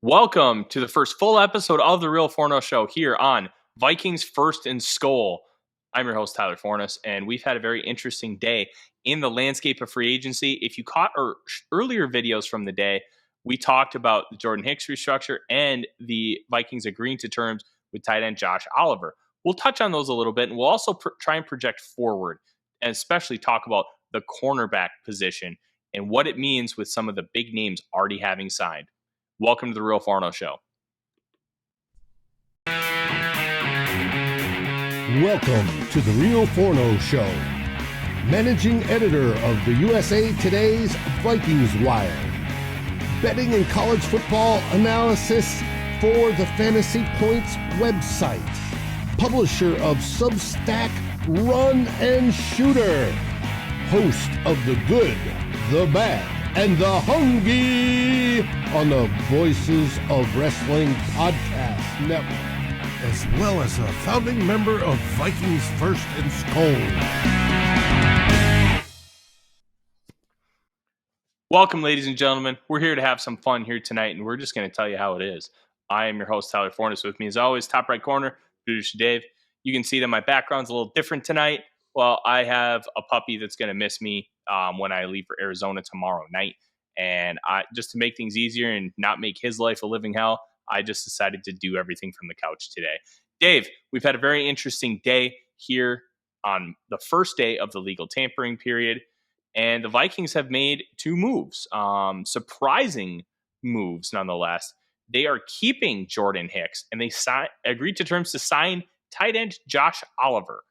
Welcome to the first full episode of the Real Forno Show here on Vikings First and SKOL. I'm your host, Tyler Forness, and we've had a very interesting day in the landscape of free agency. If you caught our earlier videos from the day, we talked about the Jordan Hicks restructure and the Vikings agreeing to terms with tight end Josh Oliver. We'll touch on those a little bit, and we'll also try and project forward, and especially talk about the cornerback position and what it means with some of the big names already having signed. Welcome to the Real Forno Show. Welcome to the Real Forno Show. Managing editor of the USA Today's Vikings Wire. Betting and college football analysis for the Fantasy Points website. Publisher of Substack Run and Shooter. Host of The Good, The Bad, and The Hungry on the Voices of Wrestling Podcast Network, as well as a founding member of Vikings First and SKOL. Welcome, ladies and gentlemen. We're here to have some fun here tonight, and we're just going to tell you how it is. I am your host, Tyler Forness. With me, as always, top right corner, producer Dave. You can see that my background's a little different tonight. Well, I have a puppy that's going to miss me when I leave for Arizona tomorrow night. And just to make things easier and not make his life a living hell, I just decided to do everything from the couch today. Dave, we've had a very interesting day here on the first day of the legal tampering period. And the Vikings have made two moves, surprising moves nonetheless. They are keeping Jordan Hicks, and they agreed to terms to sign tight end Josh Oliver.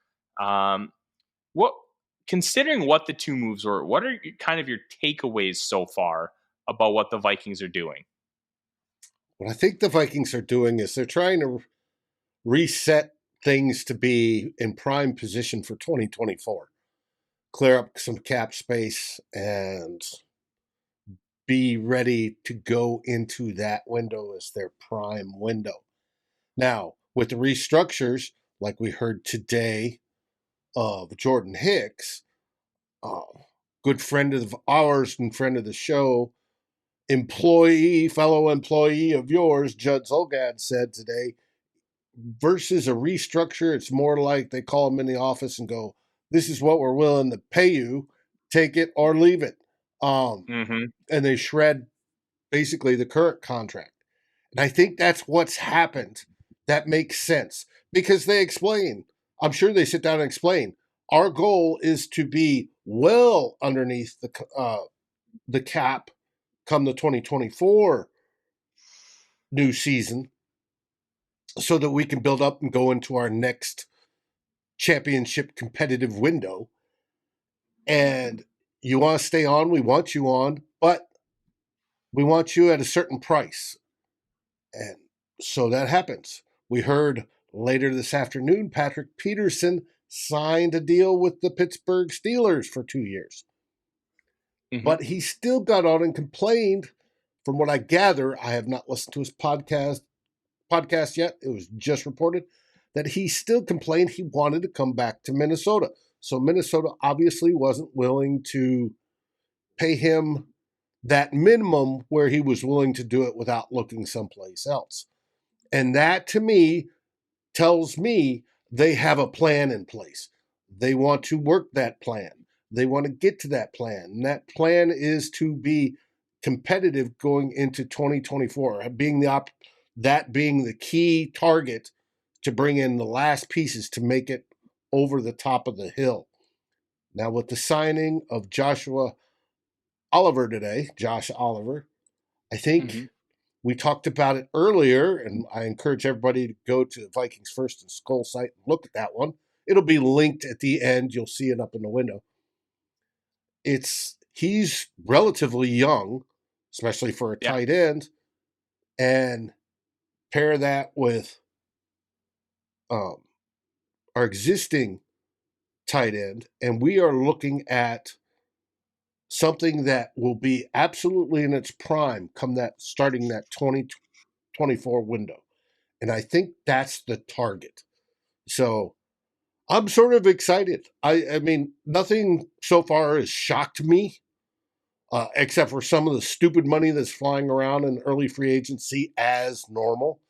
Considering what the two moves were, what are kind of your takeaways so far about what the Vikings are doing? What I think the Vikings are doing is they're trying to reset things to be in prime position for 2024. Clear up some cap space and be ready to go into that window as their prime window. Now, with the restructures, like we heard today, of Jordan Hicks, good friend of ours and friend of the show, fellow employee of yours, Judd Zolgad, said today, versus a restructure, it's more like they call him in the office and go, this is what we're willing to pay you, take it or leave it. And they shred basically the current contract. And I think that's what's happened. That makes sense because they explain. I'm sure they sit down and explain. Our goal is to be well underneath the cap come the 2024 new season so that we can build up and go into our next championship competitive window. And you want to stay on, we want you on, but we want you at a certain price. And so that happens. We heard later this afternoon, Patrick Peterson signed a deal with the Pittsburgh Steelers for 2 years. But he still got on and complained. From what I gather, I have not listened to his podcast yet. It was just reported that he still complained he wanted to come back to Minnesota. So Minnesota obviously wasn't willing to pay him that minimum where he was willing to do it without looking someplace else. And that, to me, tells me they have a plan in place. They want to work that plan. They want to get to that plan. And that plan is to be competitive going into 2024, being the key target to bring in the last pieces to make it over the top of the hill. Now, with the signing of Josh Oliver, I think we talked about it earlier, and I encourage everybody to go to the Vikings First and SKOL site and look at that one. It'll be linked at the end. You'll see it up in the window. He's relatively young, especially for a tight end, and pair that with our existing tight end, and we are looking at something that will be absolutely in its prime starting that 2024 window. And I think that's the target. So I'm sort of excited. I mean, nothing so far has shocked me. except for some of the stupid money that's flying around in early free agency as normal.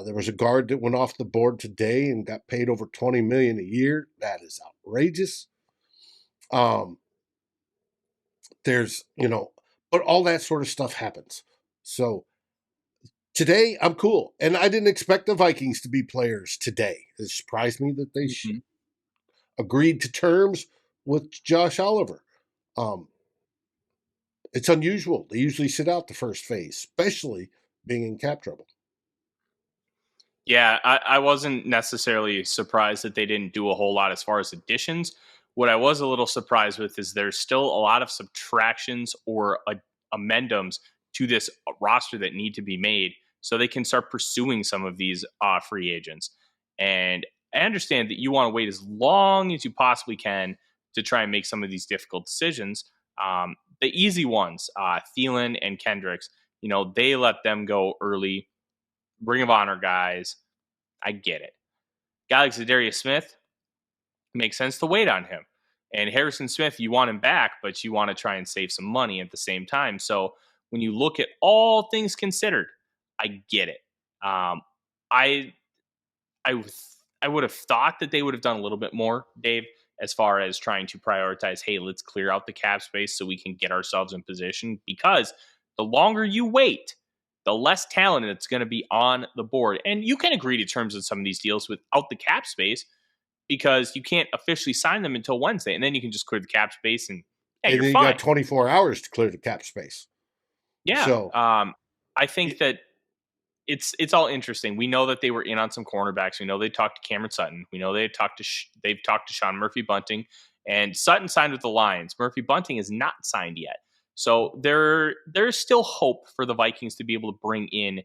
There was a guard that went off the board today and got paid over $20 million a year. That is outrageous. There's, but all that sort of stuff happens. So today I'm cool, and I didn't expect the Vikings to be players today. It surprised me that they Mhm. agreed to terms with Josh Oliver. Um, it's unusual. They usually sit out the first phase, especially being in cap trouble. Yeah, I wasn't necessarily surprised that they didn't do a whole lot as far as additions. What I was a little surprised with is there's still a lot of subtractions or amendums to this roster that need to be made so they can start pursuing some of these free agents. And I understand that you want to wait as long as you possibly can to try and make some of these difficult decisions. The easy ones, Thielen and Kendricks, they let them go early. Ring of Honor guys. I get it. Guy like Zadarius Smith, makes sense to wait on him. And Harrison Smith, you want him back, but you want to try and save some money at the same time. So when you look at all things considered, I get it. I I I would have thought that they would have done a little bit more, Dave, as far as trying to prioritize, hey, let's clear out the cap space so we can get ourselves in position. Because the longer you wait, the less talent that's going to be on the board. And you can agree to terms of some of these deals without the cap space because you can't officially sign them until Wednesday. And then you can just clear the cap space and yeah, And you're then you got fine. 24 hours to clear the cap space. Yeah. So, I think that it's all interesting. We know that they were in on some cornerbacks. We know they talked to Cameron Sutton. We know they've talked to Sean Murphy Bunting, and Sutton signed with the Lions. Murphy Bunting is not signed yet, so there's still hope for the Vikings to be able to bring in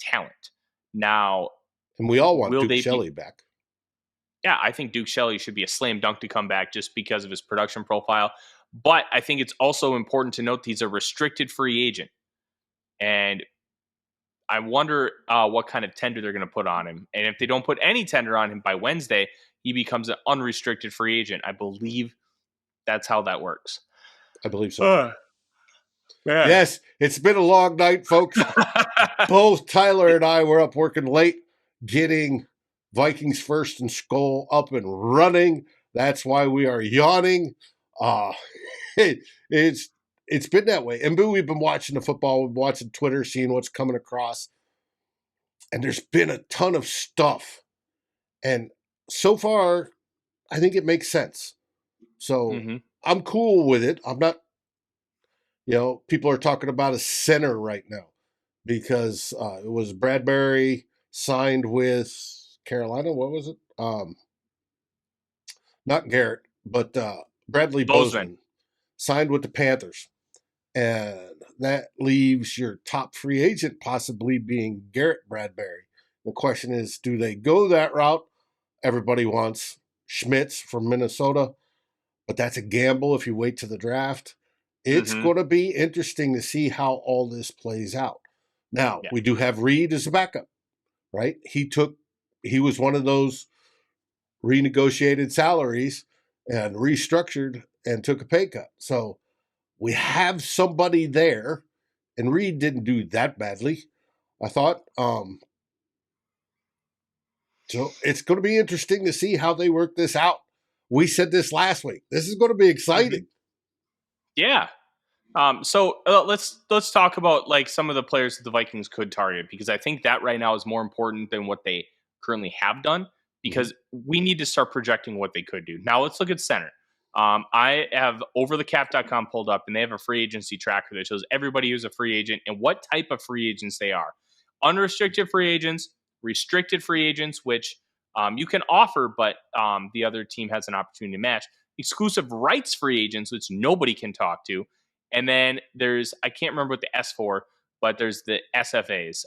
talent. Now, and we all want will Duke they be? Shelley back. Yeah, I think Duke Shelley should be a slam dunk to come back just because of his production profile. But I think it's also important to note that he's a restricted free agent, and I wonder what kind of tender they're going to put on him. And if they don't put any tender on him by Wednesday, he becomes an unrestricted free agent. I believe that's how that works. I believe so. Man. Yes, it's been a long night, folks. Both Tyler and I were up working late, getting Vikings First and SKOL up and running. That's why we are yawning. Uh, it's been that way. And we've been watching the football, we've been watching Twitter, seeing what's coming across. And there's been a ton of stuff. And so far, I think it makes sense. So Mm-hmm. I'm cool with it. I'm not, people are talking about a center right now because it was Bradbury signed with Carolina. What was it? Not Garrett, but Bradley Bozeman signed with the Panthers. And that leaves your top free agent possibly being Garrett Bradbury. The question is, do they go that route? Everybody wants Schmitz from Minnesota, but that's a gamble if you wait to the draft. It's Mm-hmm. going to be interesting to see how all this plays out. Now, Yeah. we do have Reed as a backup, right? He was one of those renegotiated salaries and restructured and took a pay cut. So we have somebody there, and Reed didn't do that badly, I thought. So it's going to be interesting to see how they work this out. We said this last week. This is going to be exciting. Mm-hmm. Yeah. So let's talk about like some of the players that the Vikings could target because I think that right now is more important than what they currently have done because we need to start projecting what they could do. Now let's look at center. I have overthecap.com pulled up and they have a free agency tracker that shows everybody who's a free agent and what type of free agents they are. Unrestricted free agents, restricted free agents, which you can offer, but the other team has an opportunity to match. Exclusive rights free agents, which nobody can talk to. And then I can't remember what the S for, but there's the SFAs,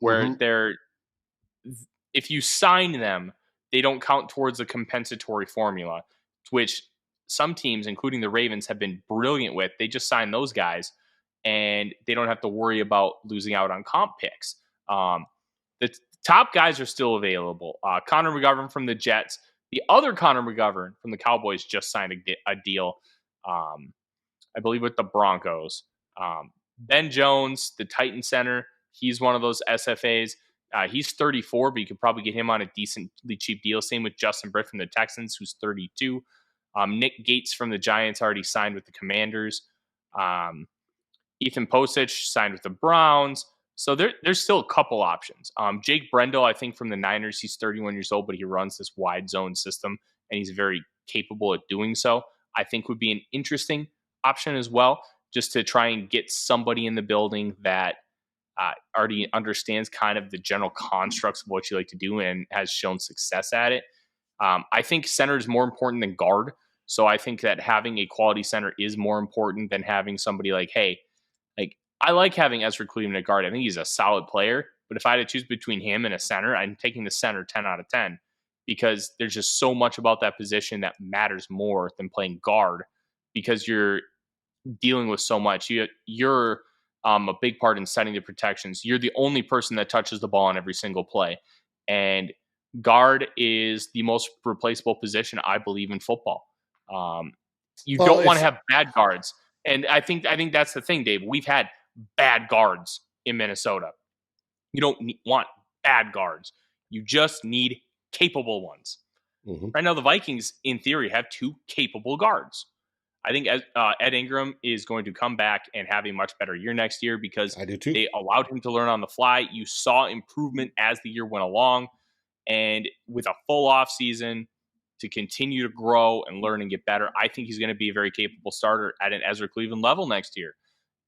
where they're, if you sign them, they don't count towards the compensatory formula, which some teams, including the Ravens, have been brilliant with. They just sign those guys and they don't have to worry about losing out on comp picks. The top guys are still available. Connor McGovern from the Jets. The other Connor McGovern from the Cowboys just signed a deal. I believe with the Broncos. Ben Jones, the Titan center, he's one of those SFAs. He's 34, but you could probably get him on a decently cheap deal. Same with Justin Britt from the Texans, who's 32. Nick Gates from the Giants already signed with the Commanders. Ethan Posich signed with the Browns. So there's still a couple options. Jake Brendel, I think from the Niners, he's 31 years old, but he runs this wide zone system, and he's very capable at doing so. I think would be an interesting option as well, just to try and get somebody in the building that already understands kind of the general constructs of what you like to do and has shown success at it. I think center is more important than guard. So I think that having a quality center is more important than having somebody like, hey, like I like having Ezra Cleveland at guard. I think he's a solid player. But if I had to choose between him and a center, I'm taking the center 10 out of 10 because there's just so much about that position that matters more than playing guard because you're dealing with so much. You're a big part in setting the protections. You're the only person that touches the ball on every single play. And guard is the most replaceable position, I believe, in football. You don't want to have bad guards. And I think that's the thing, Dave. We've had bad guards in Minnesota. You don't want bad guards. You just need capable ones. Mm-hmm. Right now, the Vikings, in theory, have two capable guards. I think Ed Ingram is going to come back and have a much better year next year because they allowed him to learn on the fly. You saw improvement as the year went along. And with a full off season to continue to grow and learn and get better, I think he's going to be a very capable starter at an Ezra Cleveland level next year.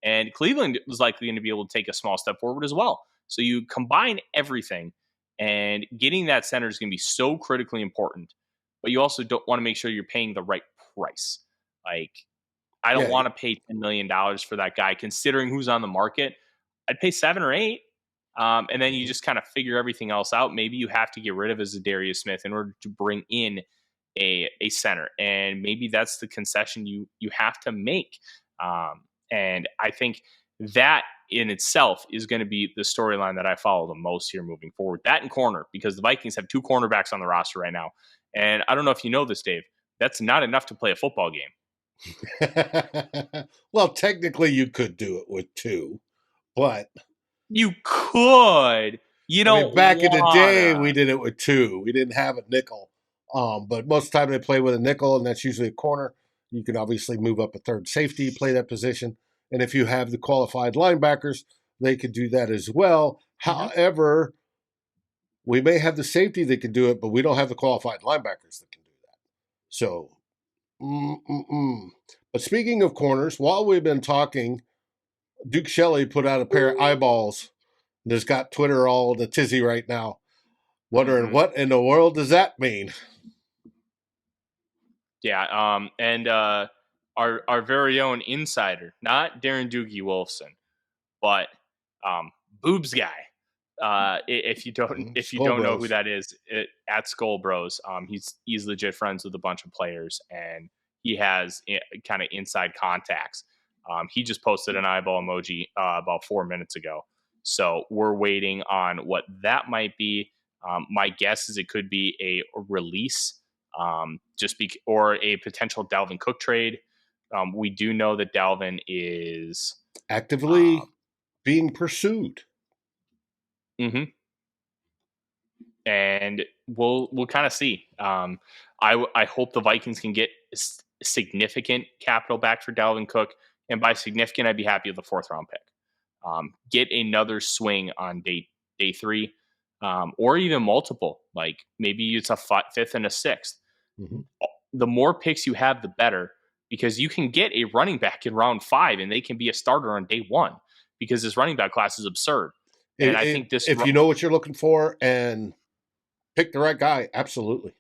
And Cleveland is likely going to be able to take a small step forward as well. So you combine everything, and getting that center is going to be so critically important. But you also don't want to make sure you're paying the right price. Like, I don't want to pay $10 million for that guy, considering who's on the market. I'd pay 7 or 8. And then you just kind of figure everything else out. Maybe you have to get rid of Zadarius Smith in order to bring in a center. And maybe that's the concession you have to make. And I think that in itself is going to be the storyline that I follow the most here moving forward. That and corner, because the Vikings have 2 cornerbacks on the roster right now. And I don't know if you know this, Dave. That's not enough to play a football game. Well, technically you could do it with 2, but you could. Back in the day, we did it with 2. We didn't have a nickel. But most of the time they play with a nickel, and that's usually a corner. You can obviously move up a third safety, play that position. And if you have the qualified linebackers, they could do that as well. Mm-hmm. However, we may have the safety that can do it, but we don't have the qualified linebackers that can do that. So, But speaking of corners, while we've been talking, Duke Shelley put out a pair of eyeballs. There's got Twitter all in a tizzy right now, wondering what in the world does that mean? Yeah, and our very own insider, not Darren Doogie Wolfson, but Boobs guy. If you don't know who that is, at SKOL Bros, he's legit friends with a bunch of players, and he has kind of inside contacts. He just posted an eyeball emoji about 4 minutes ago. So we're waiting on what that might be. My guess is it could be a release, or a potential Dalvin Cook trade. We do know that Dalvin is actively being pursued. Mm-hmm. And we'll kind of see. I hope the Vikings can get significant capital back for Dalvin Cook, and by significant, I'd be happy with the 4th round pick. Get another swing on day 3, or even multiple. Like maybe it's a 5th and a 6th. Mm-hmm. The more picks you have, the better, because you can get a running back in round 5, and they can be a starter on day 1, because this running back class is absurd. And I think if you know what you're looking for and pick the right guy, absolutely.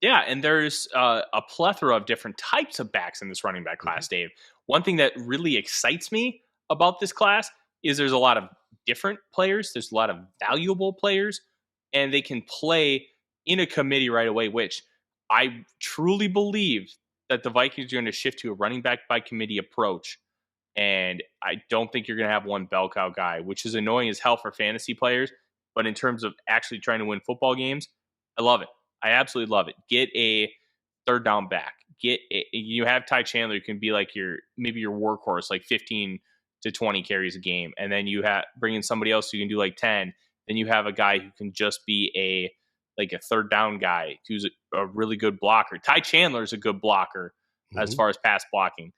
Yeah, and there's a plethora of different types of backs in this running back class, Dave. One thing that really excites me about this class is there's a lot of different players. There's a lot of valuable players, and they can play in a committee right away, which I truly believe that the Vikings are going to shift to a running back by committee approach. And I don't think you're going to have one bell cow guy, which is annoying as hell for fantasy players. But in terms of actually trying to win football games, I love it. I absolutely love it. Get a 3rd down back. you have Ty Chandler, who can be like maybe your workhorse, like 15 to 20 carries a game, and then you bring in somebody else who can do like 10. Then you have a guy who can just be a third down guy who's a really good blocker. Ty Chandler is a good blocker as far as pass blocking,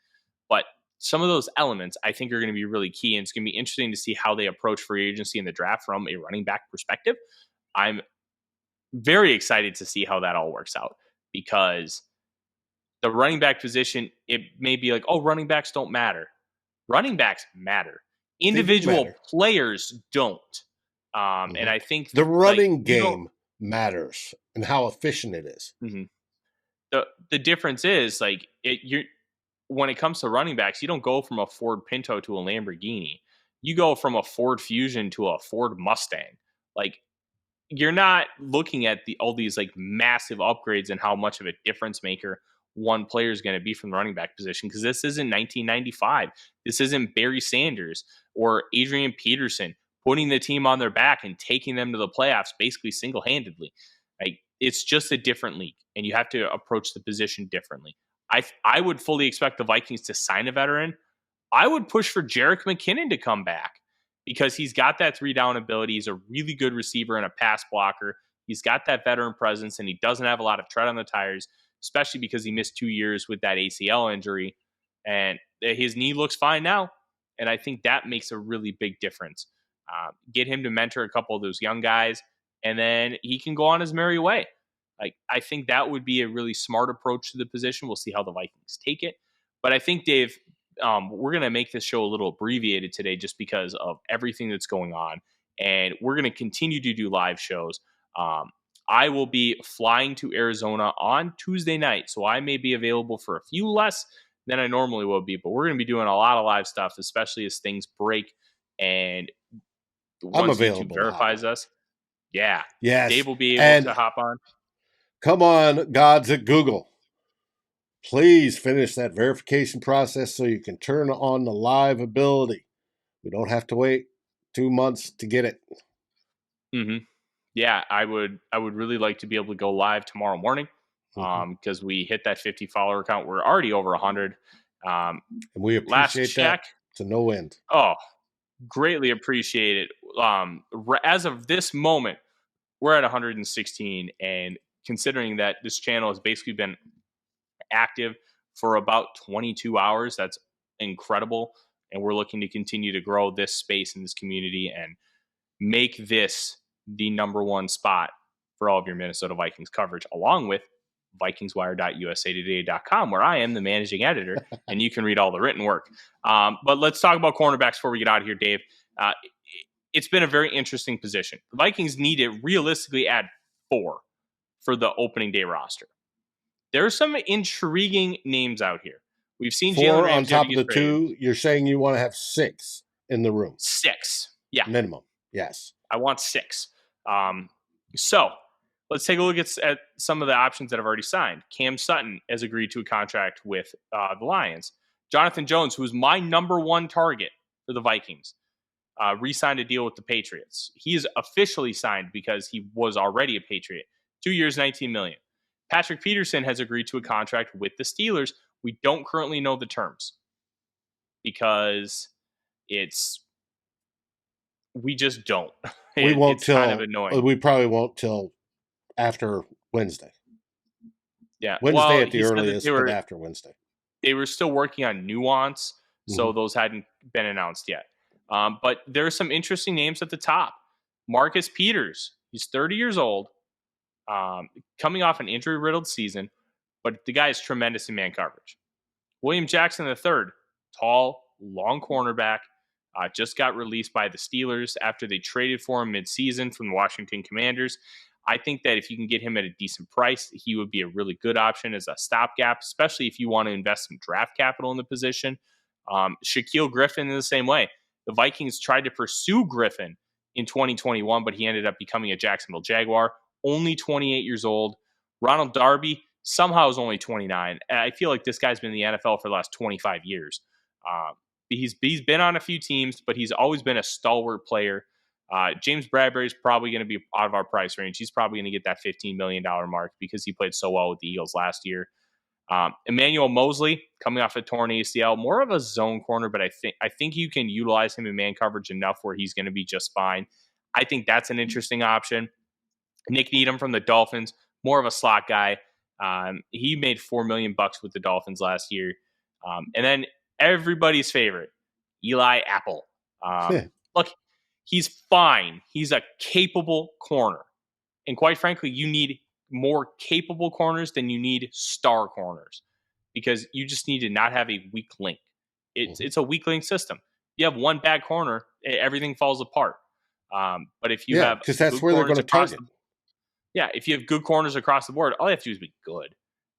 but some of those elements I think are going to be really key, and it's going to be interesting to see how they approach free agency in the draft from a running back perspective. I'm very excited to see how that all works out, because the running back position, it may be like, oh, running backs don't matter. Running backs matter. Individual players don't. And I think the running game matters and how efficient it is. The difference is when it comes to running backs, you don't go from a Ford Pinto to a Lamborghini. You go from a Ford Fusion to a Ford Mustang. Like, you're not looking at all these like massive upgrades and how much of a difference maker one player is going to be from the running back position, because this isn't 1995. This isn't Barry Sanders or Adrian Peterson putting the team on their back and taking them to the playoffs basically single-handedly. Like, it's just a different league, and you have to approach the position differently. I would fully expect the Vikings to sign a veteran. I would push for Jerick McKinnon to come back, because he's got that 3-down ability. He's a really good receiver and a pass blocker. He's got that veteran presence, and he doesn't have a lot of tread on the tires, especially because he missed 2 years with that ACL injury. And his knee looks fine now, and I think that makes a really big difference. Get him to mentor a couple of those young guys, and then he can go on his merry way. Like, I think that would be a really smart approach to the position. We'll see how the Vikings take it. But I think, Dave, we're going to make this show a little abbreviated today just because of everything that's going on. And we're going to continue to do live shows. I will be flying to Arizona on Tuesday night, so I may be available for a few less than I normally will be. But we're going to be doing a lot of live stuff, especially as things break. And once YouTube verifies us, yes, Dave will be able to hop on. Come on, gods at Google. Please finish that verification process so you can turn on the live ability. We don't have to wait 2 months to get it. Yeah, I would really like to be able to go live tomorrow morning, because we hit that 50 follower count. We're already over 100. And we appreciate that to no end. Oh, greatly appreciate it. As of this moment, we're at 116, and considering that this channel has basically been active for about 22 hours, that's incredible. And we're looking to continue to grow this space in this community and make this the number one spot for all of your Minnesota Vikings coverage, along with VikingsWire.usatoday.com, where I am the managing editor, and you can read all the written work. But let's talk about cornerbacks before we get out of here, Dave. It's been a very interesting position. The Vikings need to realistically add 4 for the opening day roster. There are some intriguing names out here. We've seen 4 on top of the 2. You're saying you want to have 6 in the room. 6, yeah, minimum. Yes, I want 6. So let's take a look at some of the options that have already signed. Cam Sutton has agreed to a contract with the Lions. Jonathan Jones, who is my number 1 target for the Vikings, re-signed a deal with the Patriots. He is officially signed because he was already a Patriot. 2 years, $19 million. Patrick Peterson has agreed to a contract with the Steelers. We don't currently know the terms because we just don't. We won't till kind of annoying. We probably won't till after Wednesday. Yeah, Wednesday at the earliest, but after Wednesday. They were still working on nuance, so those hadn't been announced yet. But there are some interesting names at the top. Marcus Peters, he's 30 years old, coming off an injury-riddled season, but the guy is tremendous in man coverage. William Jackson III, tall, long cornerback, just got released by the Steelers after they traded for him mid-season from the Washington Commanders. I think that if you can get him at a decent price, he would be a really good option as a stopgap, especially if you want to invest some draft capital in the position. Shaquille Griffin in the same way. The Vikings tried to pursue Griffin in 2021, but he ended up becoming a Jacksonville Jaguar, only 28 years old. Ronald Darby somehow is only 29. I feel like this guy's been in the NFL for the last 25 years. He's been on a few teams, but he's always been a stalwart player. James Bradbury is probably going to be out of our price range. He's probably going to get that $15 million mark because he played so well with the Eagles last year. Emmanuel Mosley, coming off a torn ACL, more of a zone corner, but I think you can utilize him in man coverage enough where he's going to be just fine. I think that's an interesting option. Nick Needham from the Dolphins, more of a slot guy. He made $4 million with the Dolphins last year. And then everybody's favorite, Eli Apple. Look, he's fine. He's a capable corner. And quite frankly, you need more capable corners than you need star corners, because you just need to not have a weak link. It's a weak link system. You have one bad corner, everything falls apart. But if you have, because that's where they're going to target. If you have good corners across the board, all you have to do is be good.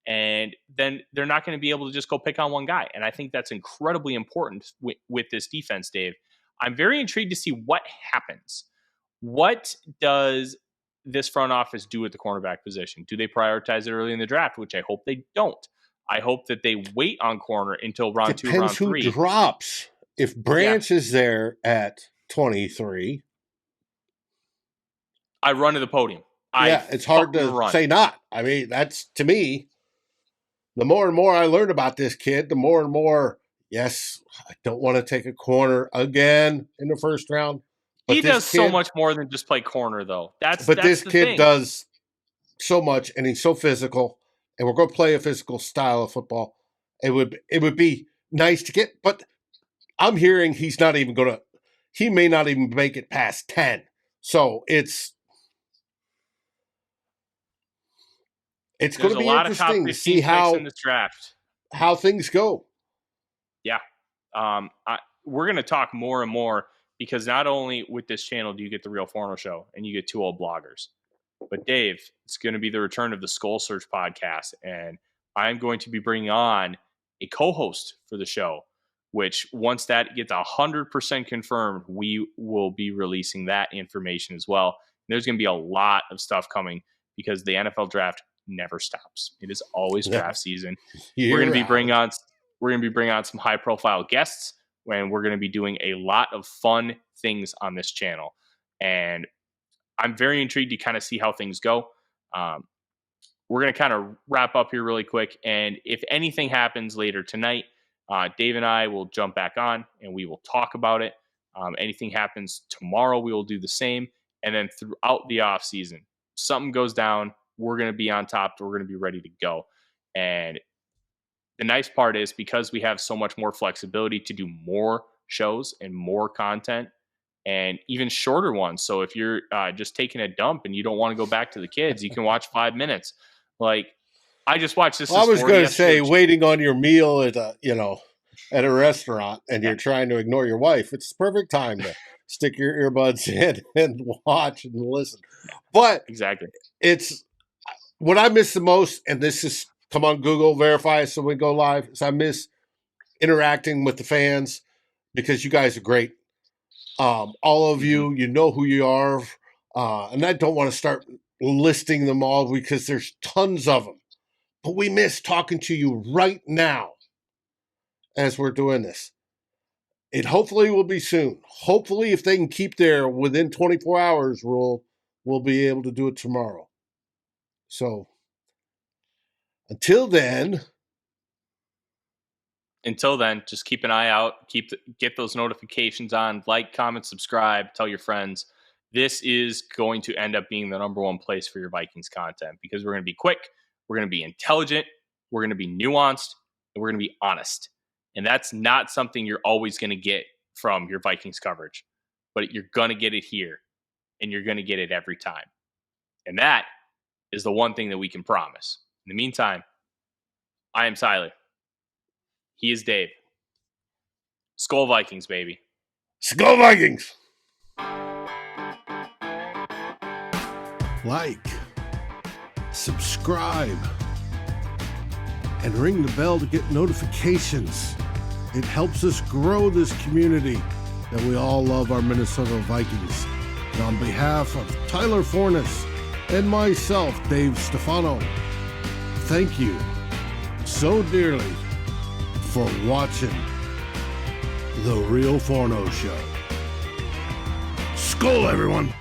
And then they're not going to be able to just go pick on one guy. And I think that's incredibly important with this defense, Dave. I'm very intrigued to see what happens. What does this front office do at the cornerback position? Do they prioritize it early in the draft, which I hope they don't? I hope that they wait on corner until round 2, round 3. Depends who drops. If Branch is there at 23, I run to the podium. It's hard to say not. I mean, that's, to me, the more and more I learn about this kid, the more and more, yes, I don't want to take a corner again in the first round. He does so much more than just play corner, though. That's this the kid thing. Does so much, and he's so physical, and we're going to play a physical style of football. It would be nice to get, but I'm hearing he's not even going to. He may not even make it past 10. So it's going to be interesting to see in this draft how things go. Yeah, we're going to talk more and more, because not only with this channel do you get the Real Forno Show and you get two old bloggers, but Dave, it's going to be the return of the SKOL Search podcast, and I'm going to be bringing on a co-host for the show, which once that gets 100% confirmed, we will be releasing that information as well. And there's going to be a lot of stuff coming, because the NFL draft never stops. It is always draft season. We're going to be bringing on some high profile guests, and we're going to be doing a lot of fun things on this channel. And I'm very intrigued to kind of see how things go. We're going to kind of wrap up here really quick. And if anything happens later tonight, Dave and I will jump back on and we will talk about it. Anything happens tomorrow, we will do the same. And then throughout the off season, something goes down, we're going to be on top. We're going to be ready to go. And the nice part is, because we have so much more flexibility to do more shows and more content, and even shorter ones. So if you're just taking a dump and you don't want to go back to the kids, you can watch 5 minutes. Like, I just watched this. Well, I was going to say, waiting on your meal at a restaurant, and you're trying to ignore your wife. It's the perfect time to stick your earbuds in and watch and listen. But exactly, it's what I miss the most, and this is, come on, Google, verify so we go live. So I miss interacting with the fans, because you guys are great. All of you, you know who you are. And I don't want to start listing them all, because there's tons of them. But we miss talking to you right now as we're doing this. It hopefully will be soon. Hopefully, if they can keep there within 24 hours, we'll be able to do it tomorrow. So until then, just keep an eye out. Get those notifications on. Like, comment, subscribe. Tell your friends. This is going to end up being the number one place for your Vikings content, because we're going to be quick, we're going to be intelligent, we're going to be nuanced, and we're going to be honest. And that's not something you're always going to get from your Vikings coverage, but you're going to get it here, and you're going to get it every time. And that is the one thing that we can promise. In the meantime, I am Tyler. He is Dave. SKOL Vikings, baby. SKOL Vikings! Like, subscribe, and ring the bell to get notifications. It helps us grow this community that we all love, our Minnesota Vikings. And on behalf of Tyler Forness and myself, Dave Stefano, thank you so dearly for watching The Real Forno Show. SKOL, everyone!